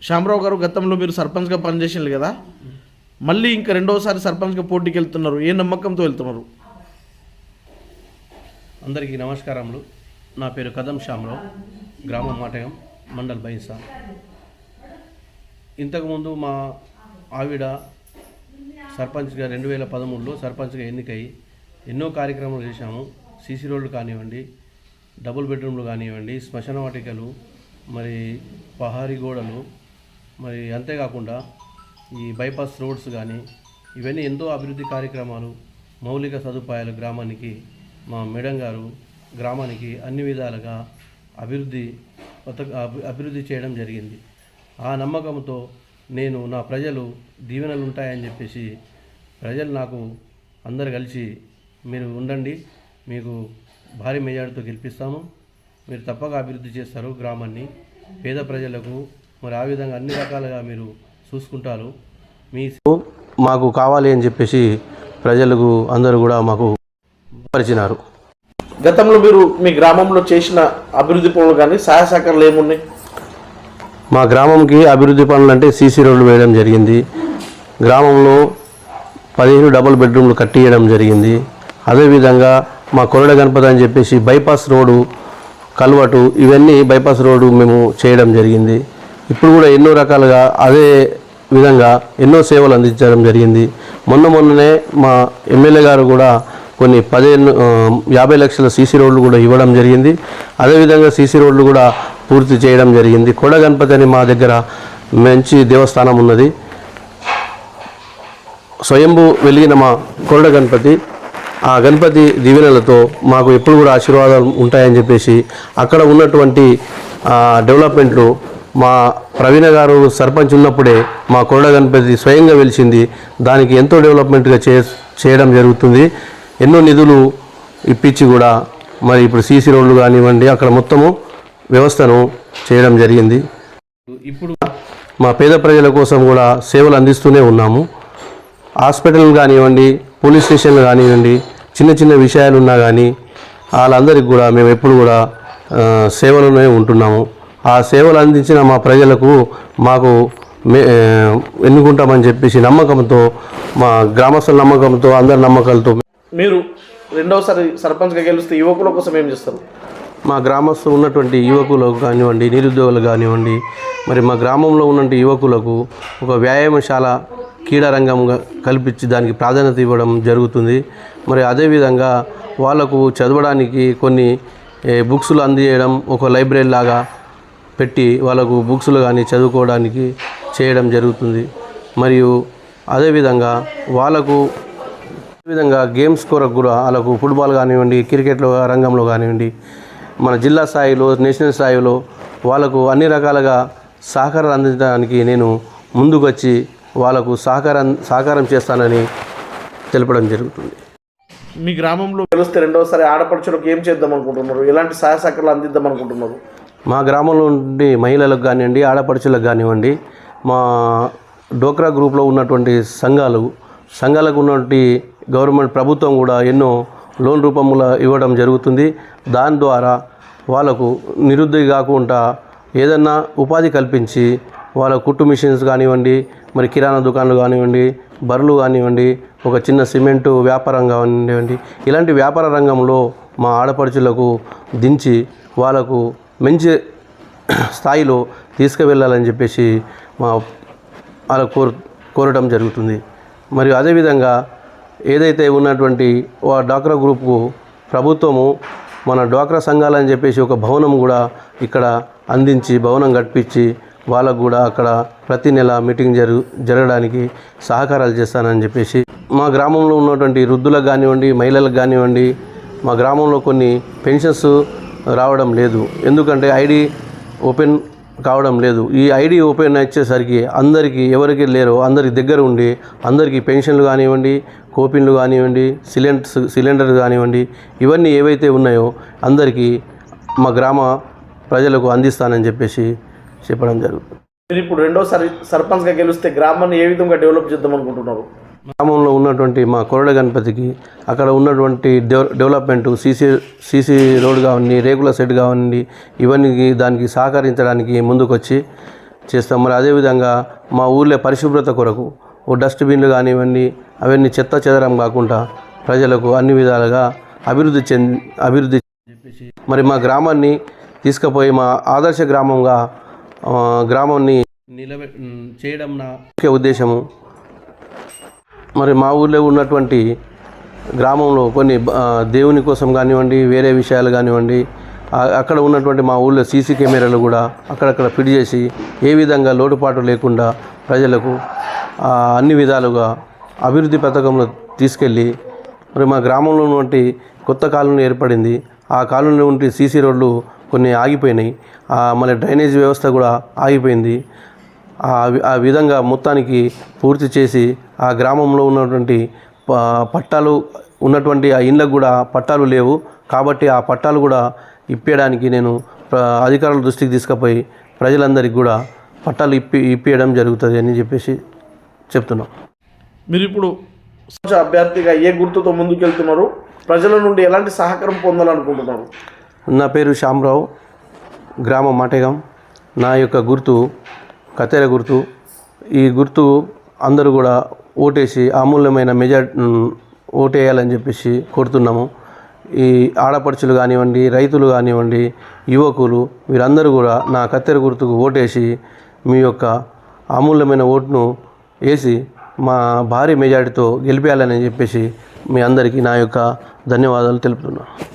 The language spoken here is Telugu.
శ్యామరావు గారు, గతంలో మీరు సర్పంచ్గా పనిచేసారు కదా, మళ్ళీ ఇంకా రెండోసారి సర్పంచ్గా పోటీకి వెళ్తున్నారు. ఏ నమ్మకంతో వెళ్తున్నారు? అందరికీ నమస్కారములు. నా పేరు కదం శ్యామరావు, గ్రామం మాటయం, మండల్ బైసా. ఇంతకుముందు మా ఆవిడ సర్పంచ్గా 2013లో సర్పంచ్గా ఎన్నికై ఎన్నో కార్యక్రమాలు చేశాము. సీసీ రోడ్లు కానివ్వండి, డబుల్ బెడ్రూమ్లు కానివ్వండి, శ్మశాన వాటికలు, మరి పహారీ గోడలు, మరి అంతేకాకుండా ఈ బైపాస్ రోడ్స్ కానీ ఇవన్నీ ఎంతో అభివృద్ధి కార్యక్రమాలు, మౌలిక సదుపాయాలు గ్రామానికి మా మేడం గారు గ్రామానికి అన్ని విధాలుగా అభివృద్ధి చేయడం జరిగింది. ఆ నమ్మకంతో నేను నా ప్రజలు దీవెనలు ఉంటాయని చెప్పేసి ప్రజలు నాకు అందరు కలిసి మీరు ఉండండి, మీకు భారీ మెజార్టీతో గెలిపిస్తాము, మీరు తప్పక అభివృద్ధి చేస్తారు గ్రామాన్ని, పేద ప్రజలకు మరి ఆ విధంగా అన్ని రకాలుగా మీరు చూసుకుంటారు, మాకు కావాలి అని చెప్పేసి ప్రజలకు అందరూ కూడా మాకు పరిచినారు. గతంలో మీరు మీ గ్రామంలో చేసిన అభివృద్ధి పనులు కానీ సహాయ సహకారాలు ఏమున్నాయి? మా గ్రామంకి అభివృద్ధి పనులు అంటే సీసీ రోడ్లు వేయడం జరిగింది, గ్రామంలో 15 డబుల్ బెడ్రూమ్లు కట్టియడం జరిగింది. అదేవిధంగా మా కొరడ గణపతి అని చెప్పేసి బైపాస్ రోడ్డు, కల్వటు, ఇవన్నీ బైపాస్ రోడ్డు మేము చేయడం జరిగింది. ఇప్పుడు కూడా ఎన్నో రకాలుగా అదే విధంగా ఎన్నో సేవలు అందించడం జరిగింది. మొన్ననే మా ఎమ్మెల్యే గారు కూడా కొన్ని 50 లక్షల సీసీ రోడ్లు కూడా ఇవ్వడం జరిగింది. అదేవిధంగా సీసీ రోడ్లు కూడా పూర్తి చేయడం జరిగింది. కొడ గణపతి అని మా దగ్గర మంచి దేవస్థానం ఉన్నది. స్వయంభూ వెలిగిన మా కొరడ గణపతి, ఆ గణపతి దీవెనలతో మాకు ఎప్పుడు కూడా ఆశీర్వాదాలు ఉంటాయని చెప్పేసి అక్కడ ఉన్నటువంటి డెవలప్మెంట్లు మా ప్రవీణ గారు సర్పంచ్ ఉన్నప్పుడే మా కొరడ గణపతి స్వయంగా వెలిసింది. దానికి ఎంతో డెవలప్మెంట్గా చేయడం జరుగుతుంది. ఎన్నో నిధులు ఇప్పించి కూడా మరి ఇప్పుడు సీసీ రోడ్లు కానివ్వండి అక్కడ మొత్తము వ్యవస్థను చేయడం జరిగింది. ఇప్పుడు మా పేద ప్రజల కోసం కూడా సేవలు అందిస్తూనే ఉన్నాము. హాస్పిటల్ కానివ్వండి, పోలీస్ స్టేషన్లు కానివ్వండి, చిన్న చిన్న విషయాలు ఉన్నా కానీ వాళ్ళందరికీ కూడా మేము ఎప్పుడు కూడా సేవలోనే ఉంటున్నాము. ఆ సేవలు అందించిన మా ప్రజలకు మాకు ఎన్నుకుంటామని చెప్పేసి నమ్మకంతో, మా గ్రామస్తుల నమ్మకంతో, అందరి నమ్మకాలతో మీరు రెండవసారి సర్పంచ్గా గెలిస్తే యువకుల కోసం ఏం చేస్తారు? మా గ్రామస్తులు ఉన్నటువంటి యువకులకు కానివ్వండి, నిరుద్యోగులు కానివ్వండి, మరి మా గ్రామంలో ఉన్నటువంటి యువకులకు ఒక వ్యాయామశాల, క్రీడా రంగంగా కల్పించి దానికి ప్రాధాన్యత ఇవ్వడం జరుగుతుంది. మరి అదేవిధంగా వాళ్ళకు చదవడానికి కొన్ని బుక్స్లు అందజేయడం, ఒక లైబ్రరీ లాగా పెట్టి వాళ్ళకు బుక్స్లు కానీ చదువుకోవడానికి చేయడం జరుగుతుంది. మరియు అదేవిధంగా వాళ్ళకు గేమ్స్ కొరకు కూడా వాళ్ళకు ఫుట్బాల్ కానివ్వండి, క్రికెట్లో రంగంలో కానివ్వండి, మన జిల్లా స్థాయిలో, నేషనల్ స్థాయిలో వాళ్ళకు అన్ని రకాలుగా సహకారం అందించడానికి నేను ముందుకు వచ్చి వాళ్ళకు సహకారం చేస్తానని తెలపడం జరుగుతుంది. మీ గ్రామంలో గెలిస్తే రెండవసారి ఆడపడుచులకు ఏం చేద్దాం అనుకుంటున్నారు? ఎలాంటి సహాయ సహకారాలు అందిద్దాం అనుకుంటున్నారు? మా గ్రామంలో నుండి మహిళలకు కానివ్వండి, ఆడపడుచులకు కానివ్వండి, మా డోక్రా గ్రూప్లో ఉన్నటువంటి సంఘాలకు ఉన్నటువంటి గవర్నమెంట్ ప్రభుత్వం కూడా ఎన్నో లోన్ రూపంలో ఇవ్వడం జరుగుతుంది. దాని ద్వారా వాళ్ళకు నిరుద్యోగి కాకుండా ఏదన్నా ఉపాధి కల్పించి వాళ్ళ కుట్టు మిషన్స్ కానివ్వండి, మరి కిరాణా దుకాణాలు కానివ్వండి, బర్రెలు కానివ్వండి, ఒక చిన్న సిమెంటు వ్యాపారం కానివ్వండి, ఇలాంటి వ్యాపార రంగంలో మా ఆడపడుచులకు దించి వాళ్ళకు మంచి స్థాయిలో తీసుకువెళ్ళాలని చెప్పేసి మా వాళ్ళకు కోరటం జరుగుతుంది. మరియు అదేవిధంగా ఏదైతే ఉన్నటువంటి డ్వాక్రా గ్రూప్కు ప్రభుత్వము మన డ్వాక్రా సంఘాలని చెప్పేసి ఒక భవనం కూడా ఇక్కడ అందించి, భవనం కట్టించి వాళ్ళకు కూడా అక్కడ ప్రతి నెల మీటింగ్ జరగడానికి సహకారాలు చేస్తానని చెప్పేసి, మా గ్రామంలో ఉన్నటువంటి వృద్ధులకు కానివ్వండి, మహిళలకు కానివ్వండి, మా గ్రామంలో కొన్ని పెన్షన్స్ రావడం లేదు. ఎందుకంటే ఐడి ఓపెన్ కావడం లేదు. ఈ ఐడి ఓపెన్ వచ్చేసరికి అందరికీ ఎవరికి లేరో అందరికి దగ్గర ఉండి అందరికీ పెన్షన్లు కానివ్వండి, కోపిన్లు కానివ్వండి, సిలిండర్ కానివ్వండి, ఇవన్నీ ఏవైతే ఉన్నాయో అందరికీ మా గ్రామ ప్రజలకు అందిస్తానని చెప్పేసి చెప్పడం జరుగుతుంది. మీరు ఇప్పుడు రెండోసారి సర్పంచ్గా గెలిస్తే గ్రామాన్ని ఏ విధంగా డెవలప్ చేద్దాం అనుకుంటున్నారు? గ్రామంలో ఉన్నటువంటి మా కొరడ గణపతికి అక్కడ ఉన్నటువంటి డెవలప్మెంటు, సీసీ రోడ్ కావండి, రేకుల సెట్ కావండి, ఇవన్నీ దానికి సహకరించడానికి ముందుకొచ్చి చేస్తాం. మరి అదేవిధంగా మా ఊళ్ళో పరిశుభ్రత కొరకు ఓ డస్ట్బిన్లు కానివ్వండి, అవన్నీ చెత్త చెదరం కాకుండా ప్రజలకు అన్ని విధాలుగా అభివృద్ధి మరి మా గ్రామాన్ని తీసుకుపోయి మా ఆదర్శ గ్రామంగా గ్రామాన్ని చేయడం నా ముఖ్య ఉద్దేశము. మరి మా ఊళ్ళో ఉన్నటువంటి గ్రామంలో కొన్ని దేవుని కోసం కానివ్వండి, వేరే విషయాలు కానివ్వండి, అక్కడ ఉన్నటువంటి మా ఊళ్ళో సీసీ కెమెరాలు కూడా అక్కడక్కడ ఫిట్ చేసి ఏ విధంగా లోటుపాటు లేకుండా ప్రజలకు అన్ని విధాలుగా అభివృద్ధి పథకంలో తీసుకెళ్ళి మరి మా గ్రామంలో ఉన్నటువంటి కొత్త కాలనీ ఏర్పడింది. ఆ కాలనీలో ఉంటే సీసీ రోడ్లు కొన్ని ఆగిపోయినాయి, మళ్ళీ డ్రైనేజ్ వ్యవస్థ కూడా ఆగిపోయింది. ఆ విధంగా మొత్తానికి పూర్తి చేసి ఆ గ్రామంలో ఉన్నటువంటి పట్టాలు ఉన్నటువంటి ఆ ఇళ్ళకు కూడా పట్టాలు లేవు కాబట్టి ఆ పట్టాలు కూడా ఇప్పేయడానికి నేను అధికారుల దృష్టికి తీసుకుపోయి ప్రజలందరికీ కూడా పట్టాలు ఇప్పియడం జరుగుతుంది అని చెప్పేసి చెప్తున్నాం. మీరు ఇప్పుడు అభ్యర్థిగా ఏ గుర్తుతో ముందుకెళ్తున్నారు? ప్రజల నుండి ఎలాంటి సహకారం పొందాలనుకుంటున్నారు? నా పేరు శ్యామరావు, గ్రామం మాటేగం. నా యొక్క గుర్తు కత్తెర గుర్తు. ఈ గుర్తు అందరూ కూడా ఓటేసి అమూల్యమైన ఓటేయాలని చెప్పేసి కోరుతున్నాము. ఈ ఆడపడుచులు కానివ్వండి, రైతులు కానివ్వండి, యువకులు వీరందరూ కూడా నా కత్తెర గుర్తుకు ఓటేసి మీ యొక్క అమూల్యమైన ఓటును వేసి మా భారీ మెజారిటీతో గెలిపేయాలని చెప్పేసి మీ అందరికీ నా యొక్క ధన్యవాదాలు తెలుపుతున్నాను.